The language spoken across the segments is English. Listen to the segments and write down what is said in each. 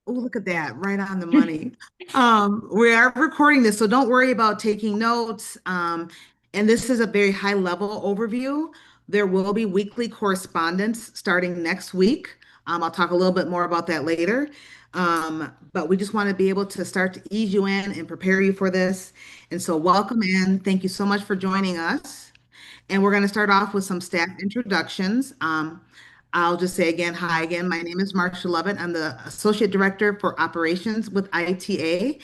Oh, look at that, right on the money. We are recording this, so don't worry about taking notes. And this is a very high level overview. There will be weekly correspondence starting next week. I'll talk a little bit more about that later. But we just want to be able to start to ease you in and prepare you for this. And so welcome in. Thank you so much for joining us. And we're going to start off with some staff introductions. I'll just say again, hi again. My name is Marsha Lovett. I'm the Associate Director for Operations with ITA,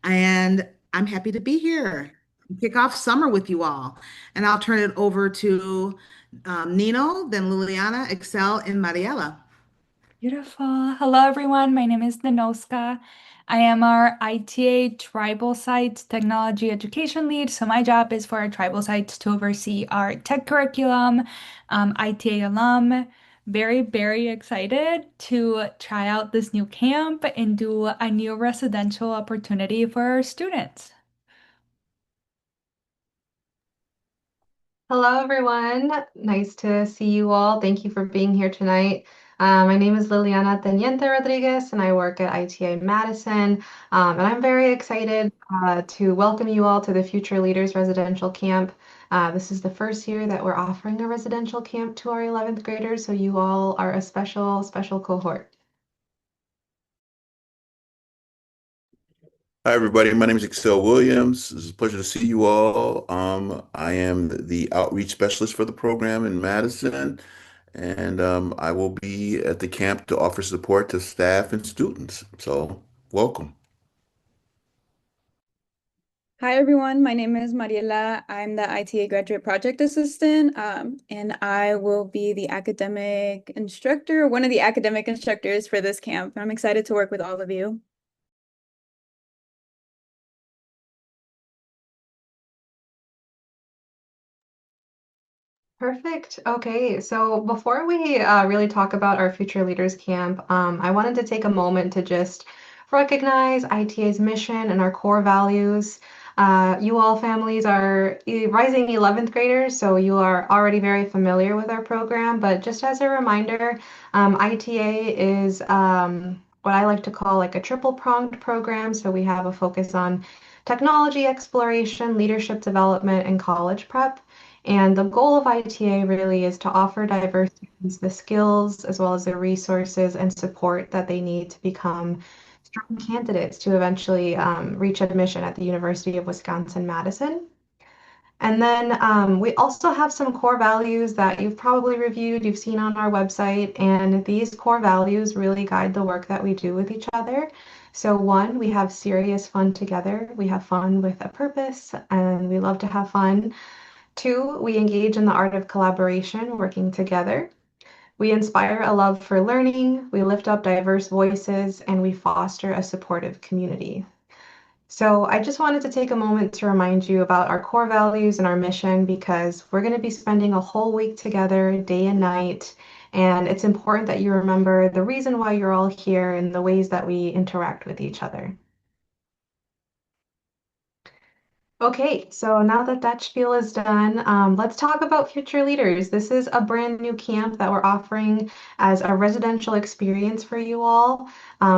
and I'm happy to be here. Kick off summer with you all. And I'll turn it over to Nino, then Liliana, Excel, and Mariela. Beautiful. Hello, everyone. My name is Nanoska. I am our ITA Tribal Sites Technology Education Lead. So my job is for our tribal sites to oversee our tech curriculum, ITA alum. Very, very excited to try out this new camp and do a new residential opportunity for our students. Hello, everyone. Nice to see you all. Thank you for being here tonight. My name is Liliana Teniente Rodriguez, and I work at ITA-Madison. And I'm very excited to welcome you all to the Future Leaders Residential Camp. This is the first year that we're offering a residential camp to our 11th graders, so you all are a special, special cohort. Hi, everybody. My name is Excel Williams. It's a pleasure to see you all. I am the outreach specialist for the program in Madison, and I will be at the camp to offer support to staff and students. So, welcome. Hi everyone, my name is Mariela. I'm the ITA Graduate Project Assistant, and I will be the academic instructor, one of the academic instructors for this camp. I'm excited to work with all of you. Perfect. Okay, so before we really talk about our Future Leaders Camp, I wanted to take a moment to just recognize ITA's mission and our core values. You all families are rising 11th graders, so you are already very familiar with our program, but just as a reminder, ITA is what I like to call like a triple-pronged program. So we have a focus on technology exploration, leadership development, and college prep. And the goal of ITA really is to offer diverse students the skills as well as the resources and support that they need to become strong candidates to eventually reach admission at the University of Wisconsin-Madison. And then we also have some core values that you've probably reviewed, you've seen on our website, and these core values really guide the work that we do with each other. So one, we have serious fun together. We have fun with a purpose, and we love to have fun. Two, we engage in the art of collaboration, working together. We inspire a love for learning, we lift up diverse voices, and we foster a supportive community. So I just wanted to take a moment to remind you about our core values and our mission because we're going to be spending a whole week together, day and night, and it's important that you remember the reason why you're all here and the ways that we interact with each other. Okay, so now that that spiel is done, let's talk about Future Leaders. This is a brand new camp that we're offering as a residential experience for you all.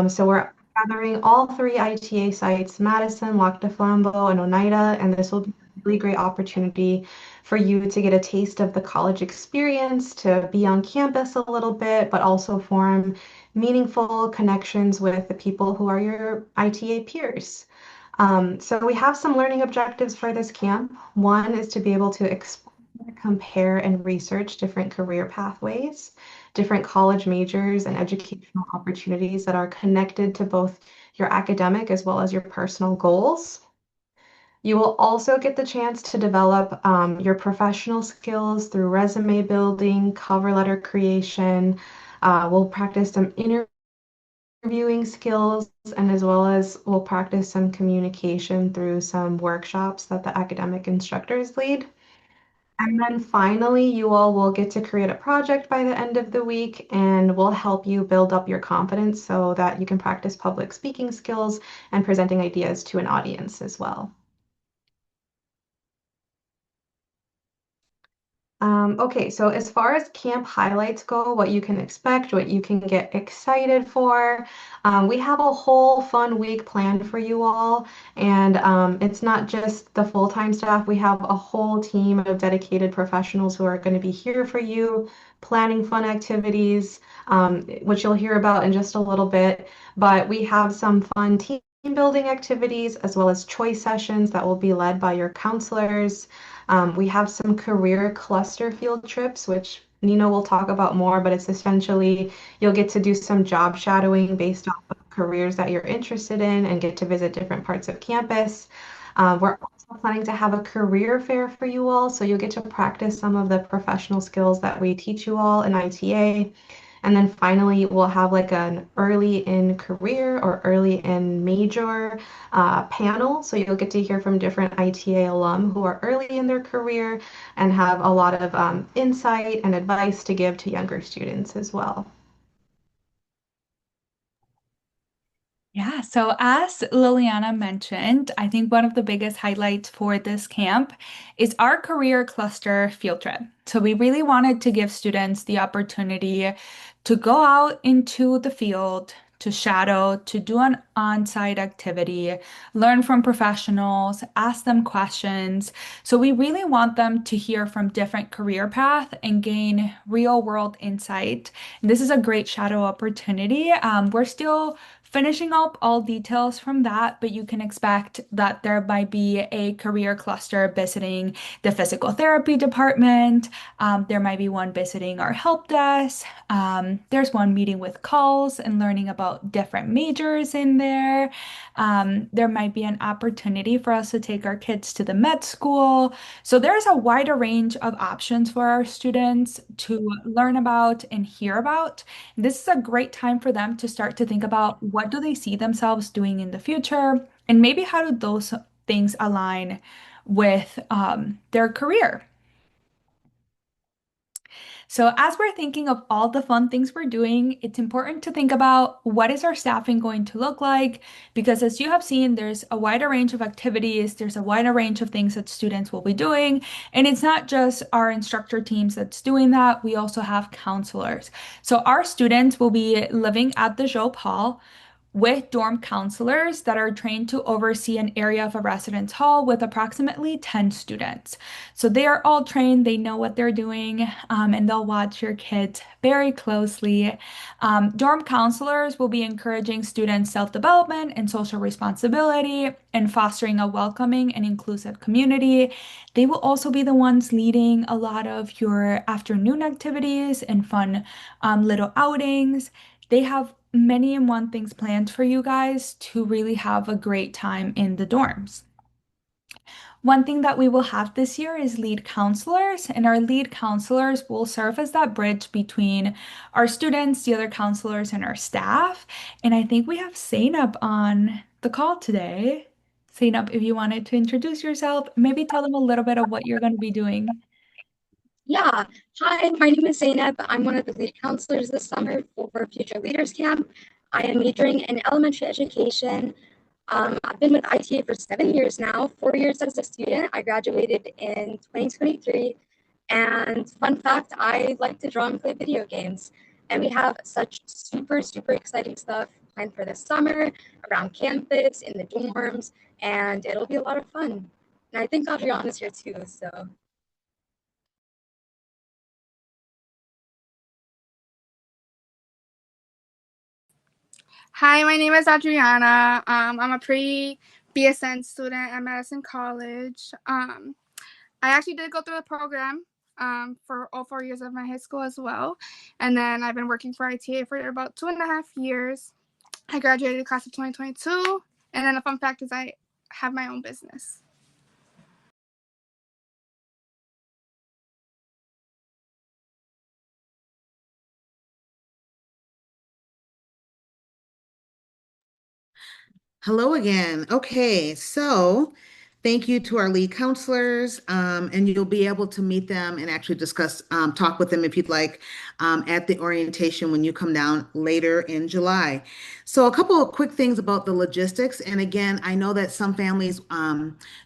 So we're gathering all three ITA sites, Madison, Lac du Flambeau, and Oneida, and this will be a really great opportunity for you to get a taste of the college experience, to be on campus a little bit, but also form meaningful connections with the people who are your ITA peers. So we have some learning objectives for this camp. One is to be able to explore, compare, and research different career pathways, different college majors, and educational opportunities that are connected to both your academic as well as your personal goals. You will also get the chance to develop your professional skills through resume building, cover letter creation. We'll practice some interviewing skills, and as well as we'll practice some communication through some workshops that the academic instructors lead. And then finally, you all will get to create a project by the end of the week, and we'll help you build up your confidence so that you can practice public speaking skills and presenting ideas to an audience as well. Okay, so as far as camp highlights go, what you can expect, what you can get excited for, we have a whole fun week planned for you all. And it's not just the full-time staff, we have a whole team of dedicated professionals who are going to be here for you, planning fun activities, which you'll hear about in just a little bit. But we have some fun team building activities as well as choice sessions that will be led by your counselors. We have some career cluster field trips, which Nina will talk about more, but it's essentially you'll get to do some job shadowing based off of careers that you're interested in and get to visit different parts of campus. We're also planning to have a career fair for you all, so you'll get to practice some of the professional skills that we teach you all in ITA. And then finally, we'll have like an early in career or early in major panel. So you'll get to hear from different ITA alum who are early in their career and have a lot of insight and advice to give to younger students as well. Yeah, so as Liliana mentioned, I think one of the biggest highlights for this camp is our career cluster field trip. So we really wanted to give students the opportunity to go out into the field, to shadow, to do an on-site activity, learn from professionals, ask them questions. So we really want them to hear from different career paths and gain real-world insight. And this is a great shadow opportunity. We're still finishing up all details from that, but you can expect that there might be a career cluster visiting the physical therapy department. There might be one visiting our help desk. There's one meeting with calls and learning about different majors in there. There might be an opportunity for us to take our kids to the med school. So there's a wider range of options for our students to learn about and hear about. This is a great time for them to start to think about what do they see themselves doing in the future, and maybe how do those things align with their career. So as we're thinking of all the fun things we're doing, it's important to think about what is our staffing going to look like? Because as you have seen, there's a wider range of activities, there's a wider range of things that students will be doing. And it's not just our instructor teams that's doing that, we also have counselors. So our students will be living at the Joe Hall with dorm counselors that are trained to oversee an area of a residence hall with approximately 10 students. So they are all trained, they know what they're doing, and they'll watch your kids very closely. Dorm counselors will be encouraging students' self-development and social responsibility and fostering a welcoming and inclusive community. They will also be the ones leading a lot of your afternoon activities and fun little outings. They have many and one things planned for you guys to really have a great time in the dorms. One thing that we will have this year is lead counselors, and our lead counselors will serve as that bridge between our students, the other counselors, and our staff. And I think we have Zainab on the call today. Zainab, if you wanted to introduce yourself, maybe tell them a little bit of what you're going to be doing. Yeah. Hi, my name is Zainab. I'm one of the lead counselors this summer for Future Leaders Camp. I am majoring in elementary education. I've been with ITA for 7 years now, 4 years as a student. I graduated in 2023. And fun fact, I like to draw and play video games. And we have such super, super exciting stuff planned for this summer around campus, in the dorms, and it'll be a lot of fun. And I think Adriana's here too, so. Hi, my name is Adriana. I'm a pre-BSN student at Madison College. I actually did go through the program for all 4 years of my high school as well. And then I've been working for ITA for about 2.5 years. I graduated class of 2022. And then a fun fact is I have my own business. Hello again. Okay, so Thank you to our lead counselors, and you'll be able to meet them and actually discuss, talk with them if you'd like, at the orientation when you come down later in July. So, a couple of quick things about the logistics. And again, I know that some families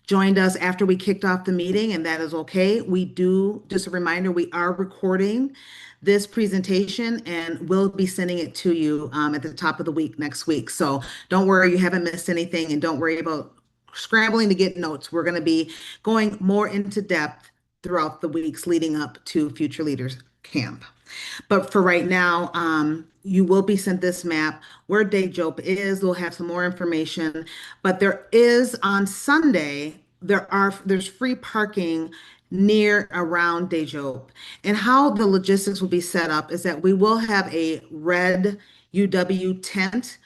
joined us after we kicked off the meeting, and that is okay. We do, just a reminder, we are recording this presentation and we'll be sending it to you at the top of the week next week. So, don't worry, you haven't missed anything, and don't worry about scrambling to get notes. We're going to be going more into depth throughout the weeks leading up to Future Leaders Camp. But for right now, you will be sent this map where Day Jope is. We'll have some more information. But there is on Sunday, there's free parking near around Day Jope. And how the logistics will be set up is that we will have a red UW tent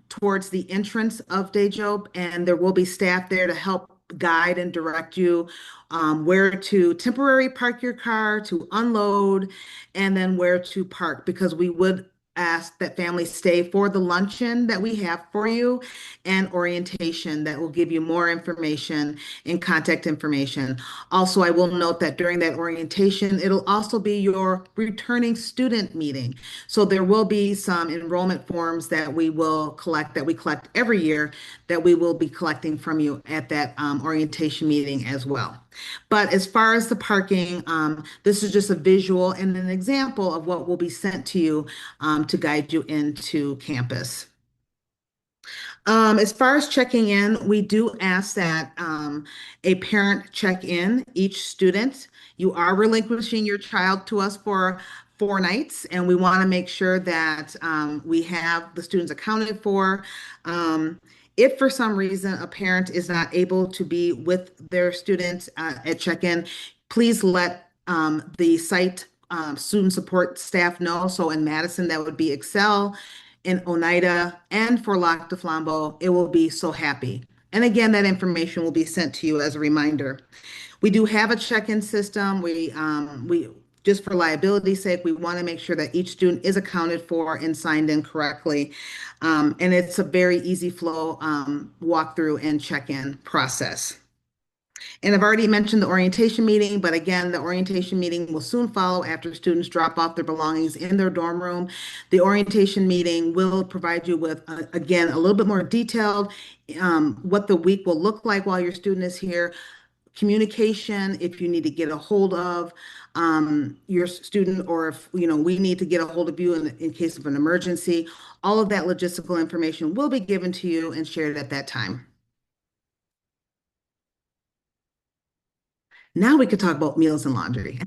towards the entrance of Day Jope, and there will be staff there to help guide and direct you where to temporarily park your car, to unload, and then where to park, because we would ask that families stay for the luncheon that we have for you and orientation that will give you more information and contact information. Also, I will note that during that orientation, it'll also be your returning student meeting. So there will be some enrollment forms that we will collect, that we collect every year, that we will be collecting from you at that orientation meeting as well. But as far as the parking, this is just a visual and an example of what will be sent to you to guide you into campus. As far as checking in, we do ask that a parent check in each student. You are relinquishing your child to us for 4 nights, and we want to make sure that we have the students accounted for. If for some reason a parent is not able to be with their student at check-in, please let the site student support staff know. So in Madison, that would be Excel. In Oneida and for Lac de Flambeau, it will be So Happy. And again, that information will be sent to you as a reminder. We do have a check-in system. We just for liability's sake, we want to make sure that each student is accounted for and signed in correctly. And it's a very easy flow walkthrough and check-in process. And I've already mentioned the orientation meeting, but again, the orientation meeting will soon follow after students drop off their belongings in their dorm room. The orientation meeting will provide you with, again, a little bit more detailed what the week will look like while your student is here. Communication, if you need to get a hold of your student, or if we need to get a hold of you in case of an emergency, all of that logistical information will be given to you and shared at that time. Now we could talk about meals and laundry.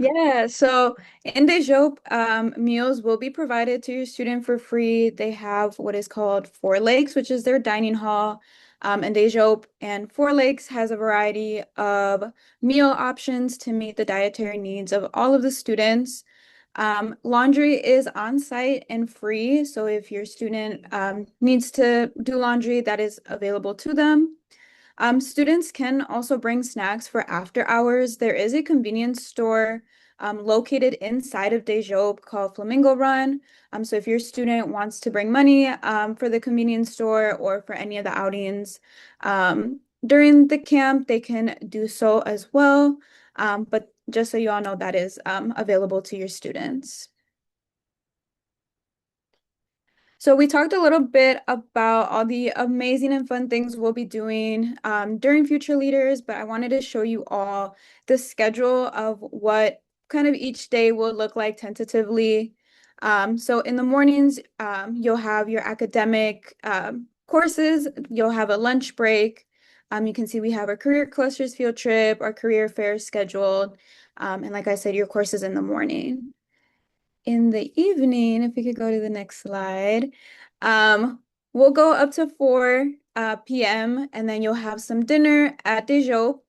Yeah, so in Dejope, meals will be provided to your student for free. They have what is called Four Lakes, which is their dining hall in Dejope. And Four Lakes has a variety of meal options to meet the dietary needs of all of the students. Laundry is on site and free. So if your student needs to do laundry, that is available to them. Students can also bring snacks for after hours. There is a convenience store located inside of Dejope called Flamingo Run. So if your student wants to bring money for the convenience store or for any of the outings during the camp, they can do so as well. But just so you all know, that is available to your students. So we talked a little bit about all the amazing and fun things we'll be doing during Future Leaders, but I wanted to show you all the schedule of what kind of each day will look like tentatively. So in the mornings, you'll have your academic courses, you'll have a lunch break. You can see we have our career clusters field trip, our career fairs scheduled, and like I said, your courses in the morning. In the evening, if we could go to the next slide, we'll go up to 4 p.m. and then you'll have some dinner at Dejope.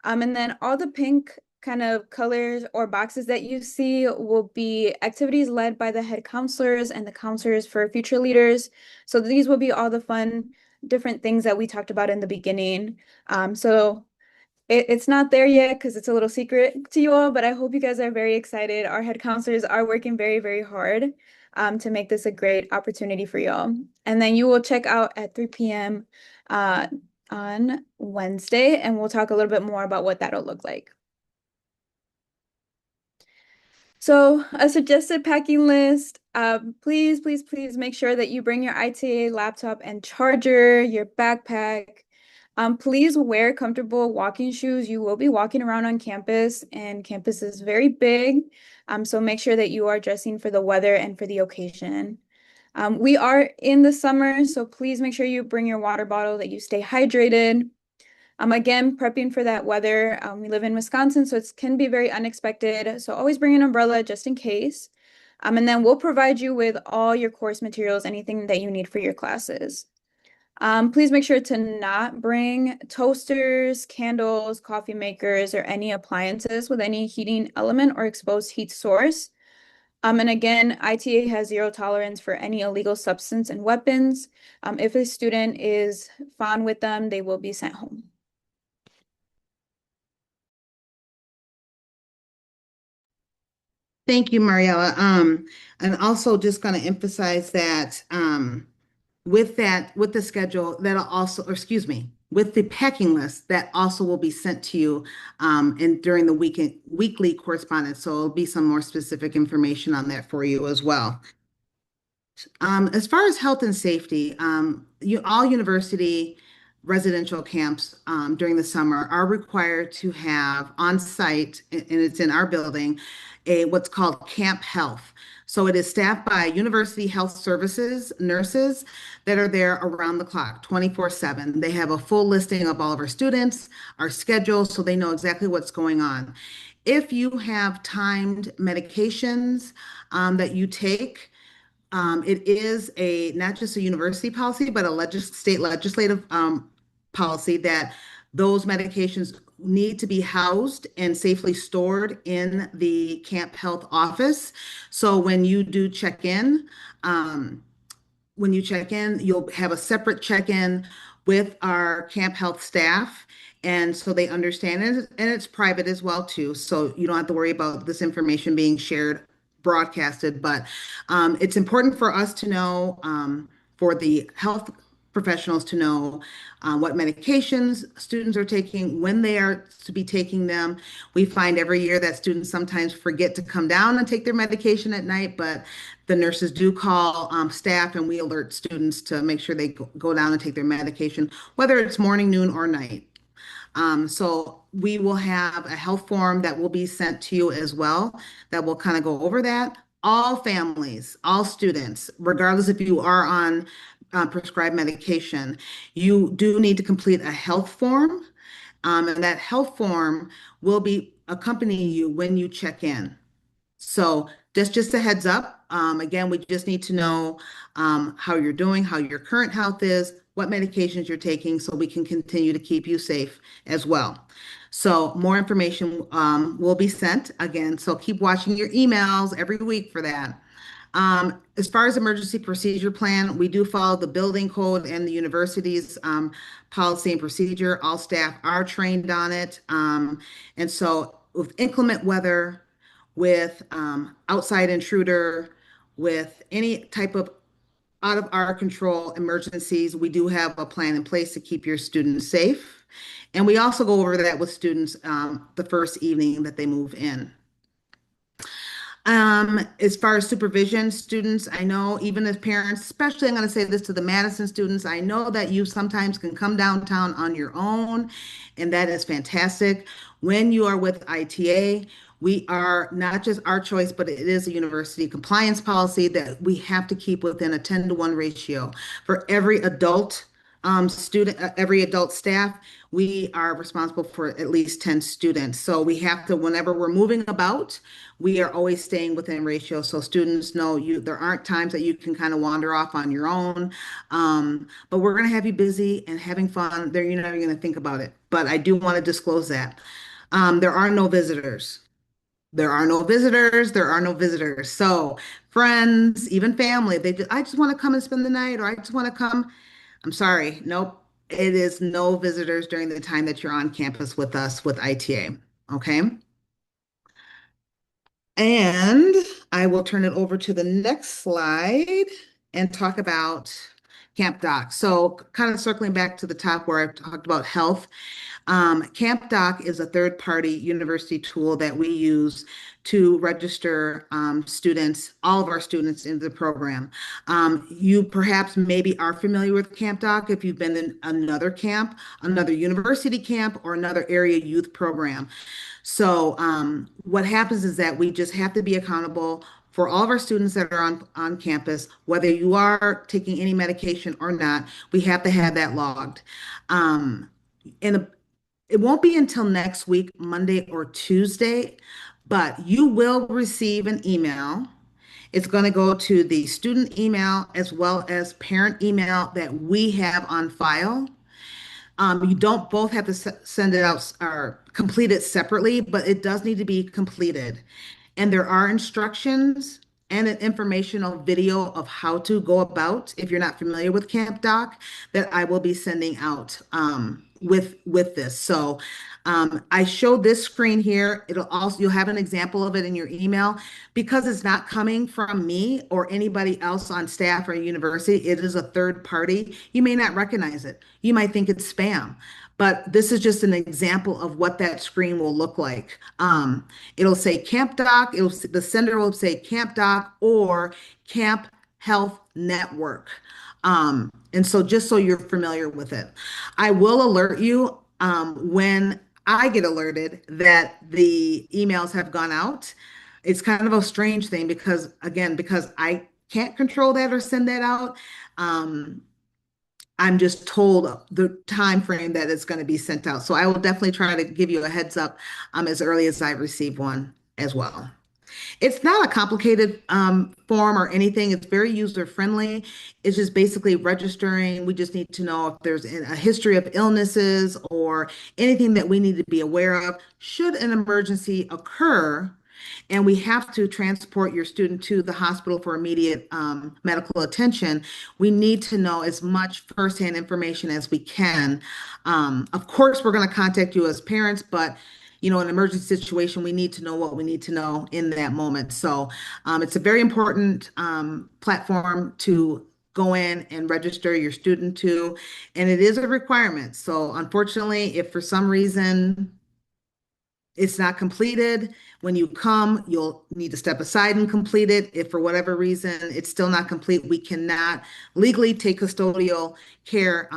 And then all the pink kind of colors or boxes that you see will be activities led by the head counselors and the counselors for future leaders. So these will be all the fun, different things that we talked about in the beginning. So it's not there yet because it's a little secret to you all, but I hope you guys are very excited. Our head counselors are working very, very hard to make this a great opportunity for y'all. And then you will check out at 3 p.m. on Wednesday, and we'll talk a little bit more about what that'll look like. So a suggested packing list, please, please, please make sure that you bring your ITA laptop and charger, your backpack. Please wear comfortable walking shoes. You will be walking around on campus, and campus is very big. So make sure that you are dressing for the weather and for the occasion. We are in the summer, so please make sure you bring your water bottle, that you stay hydrated. Again, prepping for that weather. We live in Wisconsin, so it can be very unexpected. So always bring an umbrella just in case. And then we'll provide you with all your course materials, anything that you need for your classes. Please make sure to not bring toasters, candles, coffee makers, or any appliances with any heating element or exposed heat source. And again, ITA has zero tolerance for any illegal substance and weapons. If a student is found with them, they will be sent home. Thank you, Mariella. And also just going to emphasize that with the schedule, that'll also, or excuse me, with the packing list, that also will be sent to you and during the weekly correspondence. So it'll be some more specific information on that for you as well. As far as health and safety, all university residential camps during the summer are required to have on site, and it's in our building, what's called Camp Health. So it is staffed by university health services nurses that are there around the clock, 24/7. They have a full listing of all of our students, our schedules, so they know exactly what's going on. If you have timed medications that you take, it is not just a university policy, but a state legislative policy that those medications need to be housed and safely stored in the Camp Health office. So when you do check in, you'll have a separate check-in with our Camp Health staff. And so they understand it, and it's private as well too. So you don't have to worry about this information being shared, broadcasted. But it's important for us to know, for the health professionals to know what medications students are taking, when they are to be taking them. We find every year that students sometimes forget to come down and take their medication at night, but the nurses do call staff, and we alert students to make sure they go down and take their medication, whether it's morning, noon, or night. So we will have a health form that will be sent to you as well that will kind of go over that. All families, all students, regardless if you are on prescribed medication, you do need to complete a health form. And that health form will be accompanying you when you check in. So just a heads up. Again, we just need to know how you're doing, how your current health is, what medications you're taking, so we can continue to keep you safe as well. So more information will be sent again. So keep watching your emails every week for that. As far as emergency procedure plan, we do follow the building code and the university's policy and procedure. All staff are trained on it. And so with inclement weather, with outside intruder, with any type of out of our control emergencies, we do have a plan in place to keep your students safe. And we also go over that with students the first evening that they move in. As far as supervision, students, I know even as parents, especially I'm going to say this to the Madison students, I know that you sometimes can come downtown on your own, and that is fantastic. When you are with ITA, we are not just our choice, but it is a university compliance policy that we have to keep within a 10-to-1 ratio. For every adult student, every adult staff, we are responsible for at least 10 students. So we have to, whenever we're moving about, we are always staying within ratio. So students know there aren't times that you can kind of wander off on your own. But we're going to have you busy and having fun. There, you're not even going to think about it. But I do want to disclose that. There are no visitors. There are no visitors. There are no visitors. So friends, even family, I just want to come and spend the night, or I just want to come. I'm sorry. Nope. It is no visitors during the time that you're on campus with us with ITA. Okay. And I will turn it over to the next slide and talk about Camp Doc. So kind of circling back to the top where I talked about health. Camp Doc is a third-party university tool that we use to register students, all of our students into the program. You perhaps maybe are familiar with Camp Doc if you've been in another camp, another university camp, or another area youth program. So what happens is that we just have to be accountable for all of our students that are on campus, whether you are taking any medication or not, we have to have that logged. Um, and it won't be until next week, Monday or Tuesday, but you will receive an email. It's going to go to the student email as well as parent email that we have on file. You don't both have to send it out or complete it separately, but it does need to be completed. And there are instructions and an informational video of how to go about, if you're not familiar with Camp Doc, that I will be sending out with this. So I show this screen here. It'll also, you'll have an example of it in your email. Because it's not coming from me or anybody else on staff or university, it is a third party. You may not recognize it. You might think it's spam. But this is just an example of what that screen will look like. It'll say Camp Doc, the sender will say Camp Doc or Camp Health Network. And so just so you're familiar with it, I will alert you when I get alerted that the emails have gone out. It's kind of a strange thing because, again, because I can't control that or send that out. I'm just told the time frame that it's going to be sent out. So I will definitely try to give you a heads up as early as I receive one as well. It's not a complicated form or anything. It's very user friendly. It's just basically registering. We just need to know if there's a history of illnesses or anything that we need to be aware of. Should an emergency occur, and we have to transport your student to the hospital for immediate medical attention, we need to know as much firsthand information as we can. Of course, we're going to contact you as parents, but an emergency situation, we need to know what we need to know in that moment. So it's a very important platform to go in and register your student to, and it is a requirement. So unfortunately, if for some reason it's not completed, when you come, you'll need to step aside and complete it. If for whatever reason it's still not complete, we cannot legally take custodial care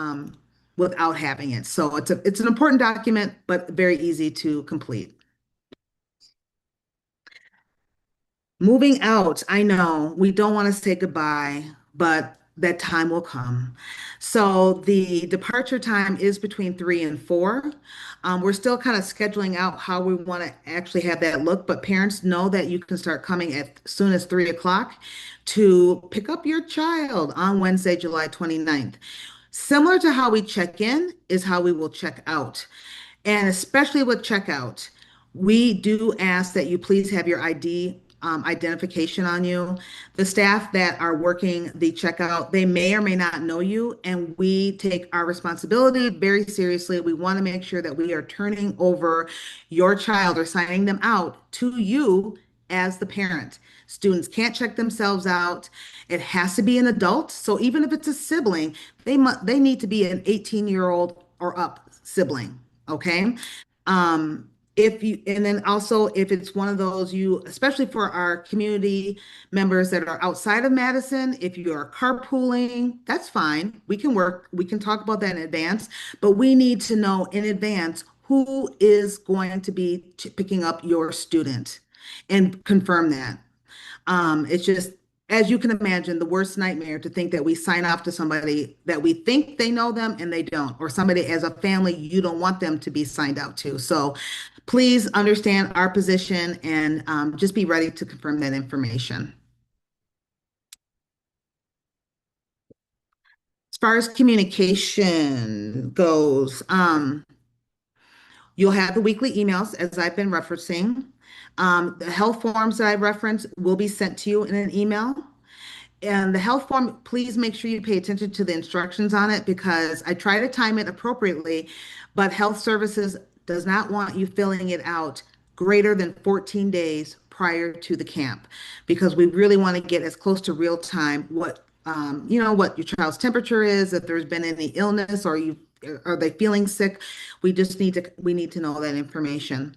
without having it. So it's an important document, but very easy to complete. Moving out, I know we don't want to say goodbye, but that time will come. So the departure time is between 3 and 4. We're still kind of scheduling out how we want to actually have that look, but parents know that you can start coming as soon as 3 o'clock to pick up your child on Wednesday, July 29th. Similar to how we check in is how we will check out. And especially with checkout, we do ask that you please have your ID identification on you. The staff that are working the checkout, they may or may not know you, and we take our responsibility very seriously. We want to make sure that we are turning over your child or signing them out to you as the parent. Students can't check themselves out. It has to be an adult. So even if it's a sibling, they need to be an 18-year-old or up sibling. Okay. If you, and then also if it's one of those especially for our community members that are outside of Madison, if you are carpooling, that's fine. We can talk about that in advance, but we need to know in advance who is going to be picking up your student and confirm that. It's just, as you can imagine, the worst nightmare to think that we sign off to somebody that we think they know them and they don't, or somebody as a family you don't want them to be signed out to. So please understand our position and just be ready to confirm that information. As far as communication goes, you'll have the weekly emails as I've been referencing. The health forms that I referenced will be sent to you in an email. And the health form, please make sure you pay attention to the instructions on it because I try to time it appropriately, but health services does not want you filling it out greater than 14 days prior to the camp because we really want to get as close to real time what what your child's temperature is, if there's been any illness or are they feeling sick. We need to know that information.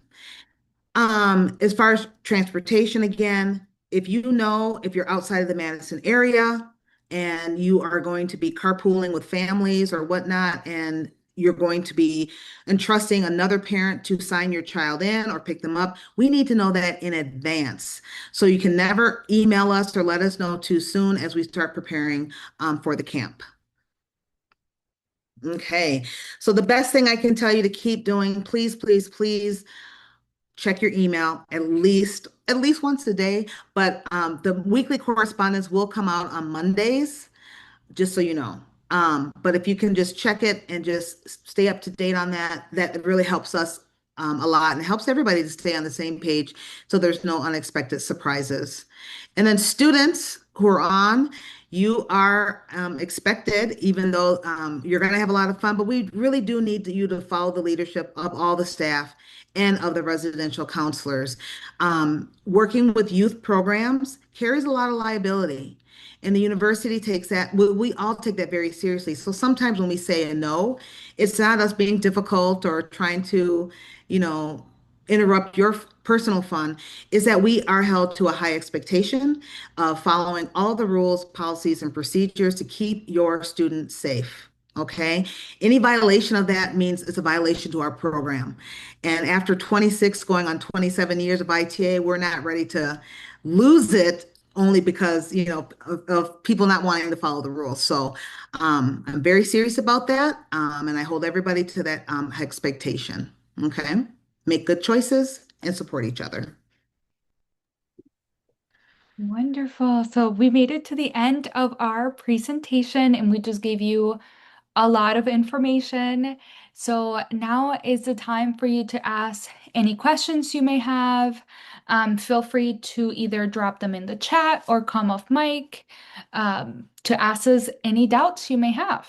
As far as transportation, again, if you're outside of the Madison area and you are going to be carpooling with families or whatnot, and you're going to be entrusting another parent to sign your child in or pick them up, we need to know that in advance. So you can never email us or let us know too soon as we start preparing for the camp. Okay, so the best thing I can tell you to keep doing, please, please, please check your email at least once a day. But the weekly correspondence will come out on Mondays, just so you know. But if you can just check it and just stay up to date on that, that really helps us a lot and helps everybody to stay on the same page so there's no unexpected surprises. And then students who are on, you are expected, even though you're going to have a lot of fun, but we really do need you to follow the leadership of all the staff and of the residential counselors. Working with youth programs carries a lot of liability. And the university takes that, we all take that very seriously. So sometimes when we say a no, it's not us being difficult or trying to, you know, interrupt your personal fun, is that we are held to a high expectation of following all the rules, policies, and procedures to keep your students safe. Okay. Any violation of that means it's a violation to our program. And after 26 going on 27 years of ITA, we're not ready to lose it only because, of people not wanting to follow the rules. So I'm very serious about that. And I hold everybody to that expectation. Okay. Make good choices and support each other. Wonderful. So we made it to the end of our presentation and we just gave you a lot of information. So now is the time for you to ask any questions you may have. Feel free to either drop them in the chat or come off mic to ask us any doubts you may have.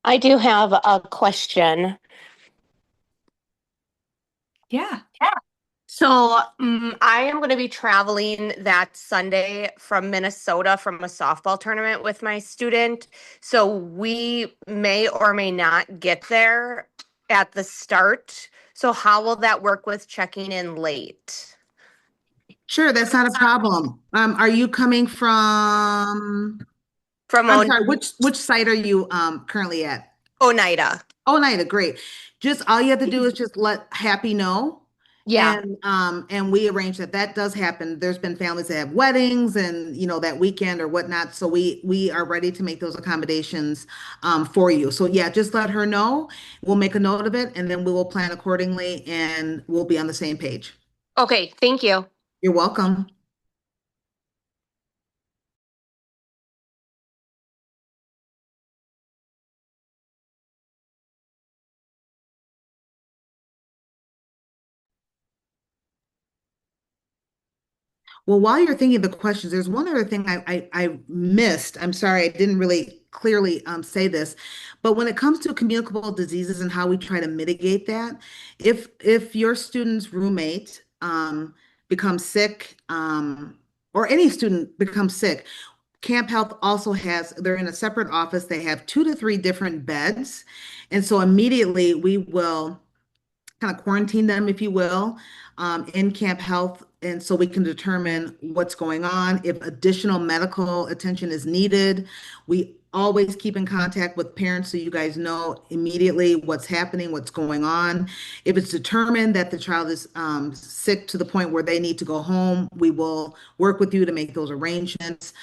I do have a question. Yeah. So I am going to be traveling that Sunday from Minnesota from a softball tournament with my student. So we may or may not get there at the start. So how will that work with checking in late? Sure, that's not a problem. Are you coming from, From I'm sorry, which site are you currently at? Oneida. Oneida, great. Just all you have to do is just let Happy know. Yeah. And we arrange that. That does happen. There's been families that have weddings and that weekend or whatnot. So we are ready to make those accommodations for you. So yeah, just let her know. We'll make a note of it and then we will plan accordingly and we'll be on the same page. Okay, thank you. You're welcome. Well, while you're thinking of the questions, there's one other thing I missed. I'm sorry, I didn't really clearly say this, but when it comes to communicable diseases and how we try to mitigate that, if your student's roommate becomes sick, or any student becomes sick, Camp Health also they're in a separate office. They have 2 to 3 different beds, and so immediately we will kind of quarantine them, if you will, in Camp Health. And so we can determine what's going on. If additional medical attention is needed, we always keep in contact with parents so you guys know immediately what's happening, what's going on. If it's determined that the child is sick to the point where they need to go home, we will work with you to make those arrangements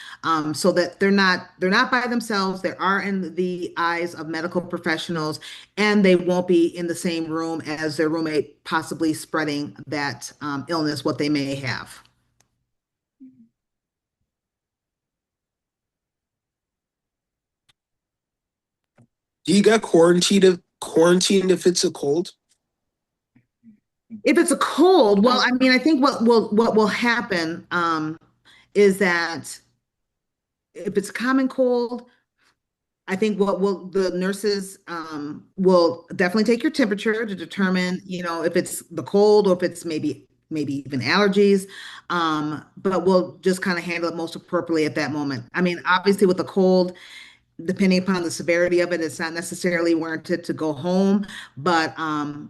so that they're not by themselves. They are in the eyes of medical professionals, and they won't be in the same room as their roommate, possibly spreading that illness, what they may have. Do you get quarantined if it's a cold? If it's a cold, well, I mean, I think what will happen is that if it's a common cold, I think what will the nurses will definitely take your temperature to determine, if it's the cold or if it's maybe even allergies. But we'll just kind of handle it most appropriately at that moment. I mean, obviously with the cold, depending upon the severity of it, it's not necessarily warranted to go home, but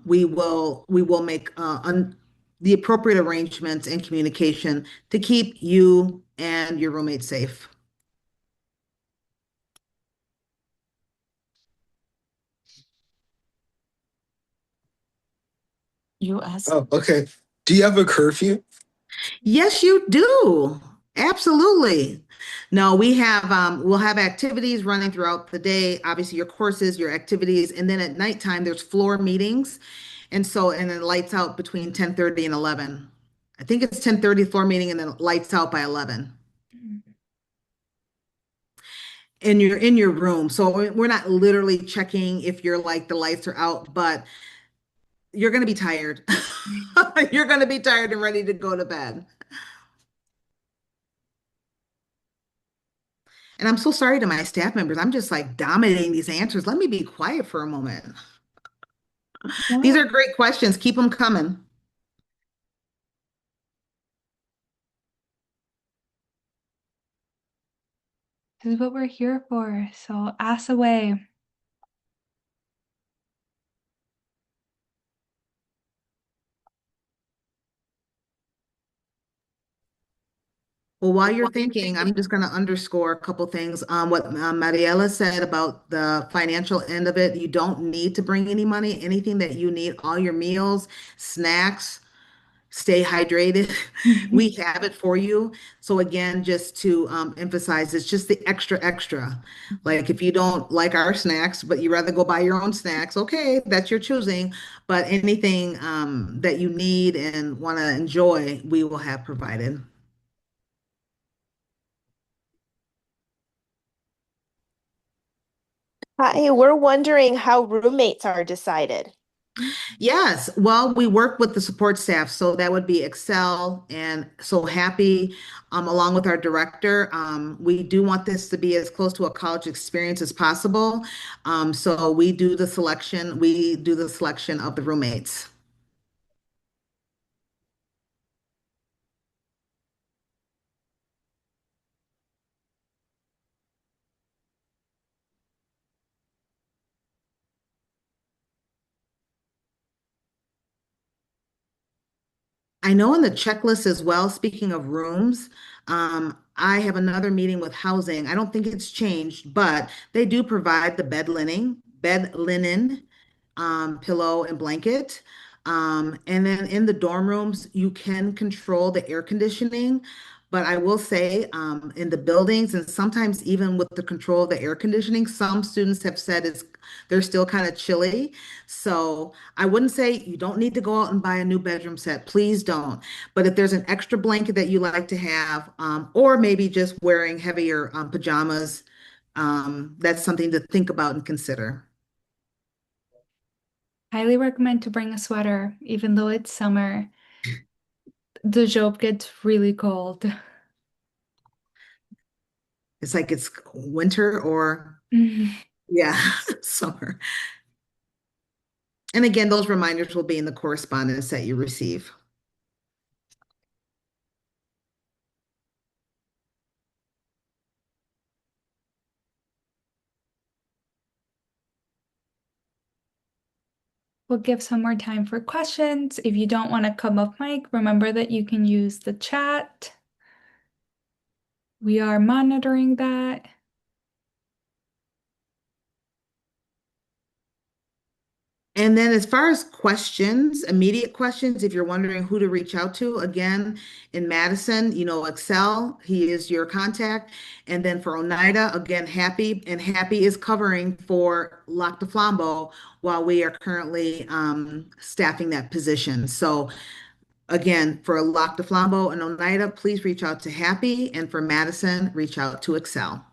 we will make the appropriate arrangements and communication to keep you and your roommate safe. US. Oh, okay. Do you have a curfew? Yes, you do. Absolutely. No, we'll have activities running throughout the day, obviously your courses, your activities, and then at nighttime there's floor meetings. And then lights out between 10:30 and 11. I think it's 10:30 floor meeting and then lights out by 11. And you're in your room. So we're not literally checking if you're like the lights are out, but you're going to be tired. You're going to be tired and ready to go to bed. And I'm so sorry to my staff members. I'm just like dominating these answers. Let me be quiet for a moment. These What? are great questions. Keep them coming. This is what we're here for. So ask away. Well, while you're thinking, I'm just going to underscore a couple things. What Mariela said about the financial end of it. You don't need to bring any money. Anything that you need, all your meals, snacks, stay hydrated. We have it for you. So again, just to emphasize, it's just the extra, extra. Like if you don't like our snacks, but you rather go buy your own snacks, okay, that's your choosing. But anything that you need and want to enjoy, we will have provided. Hi, we're wondering how roommates are decided. Yes, well, we work with the support staff, so that would be Excel and So Happy, along with our director. We do want this to be as close to a college experience as possible. So we do the selection. We do the selection of the roommates. I know in the checklist as well, speaking of rooms, I have another meeting with housing. I don't think it's changed, but they do provide the bed linen, pillow and blanket. And then in the dorm rooms, you can control the air conditioning. But I will say, in the buildings and sometimes even with the control of the air conditioning, some students have said they're still kind of chilly. So I wouldn't say you don't need to go out and buy a new bedroom set. Please don't. But if there's an extra blanket that you like to have, or maybe just wearing heavier pajamas, that's something to think about and consider. Highly recommend to bring a sweater, even though it's summer. The job gets really cold. It's like it's winter or, yeah, summer. And again, those reminders will be in the correspondence that you receive. We'll give some more time for questions. If you don't want to come up mic, remember that you can use the chat. We are monitoring that. And then as far as questions, immediate questions, if you're wondering who to reach out to, again, in Madison, Excel, he is your contact. And then for Oneida, again, Happy, and Happy is covering for Lac de Flambeau while we are currently staffing that position. So again, for Lac de Flambeau and Oneida, please reach out to Happy. And for Madison, reach out to Excel.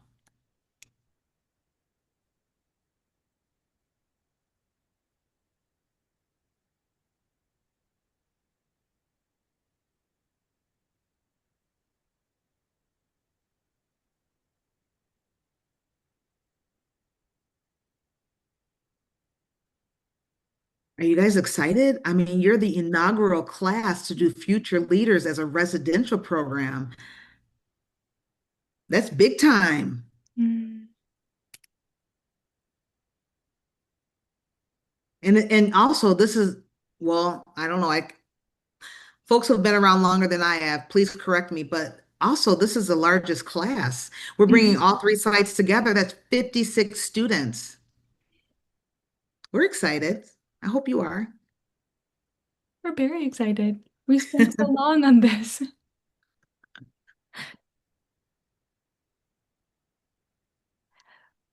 Are you guys excited? I mean, you're the inaugural class to do Future Leaders as a residential program. That's big time. Mm. And also this is, well, I don't know, like folks who have been around longer than I have, please correct me, but also this is the largest class. We're bringing Mhm. all three sites together. That's 56 students. We're excited. I hope you are. We're very excited. We spent so long on this.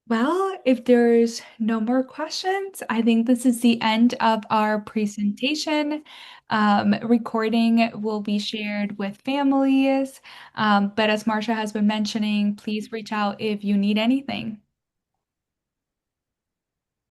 Well, if there's no more questions, I think this is the end of our presentation. Recording will be shared with families, but as Marcia has been mentioning, please reach out if you need anything.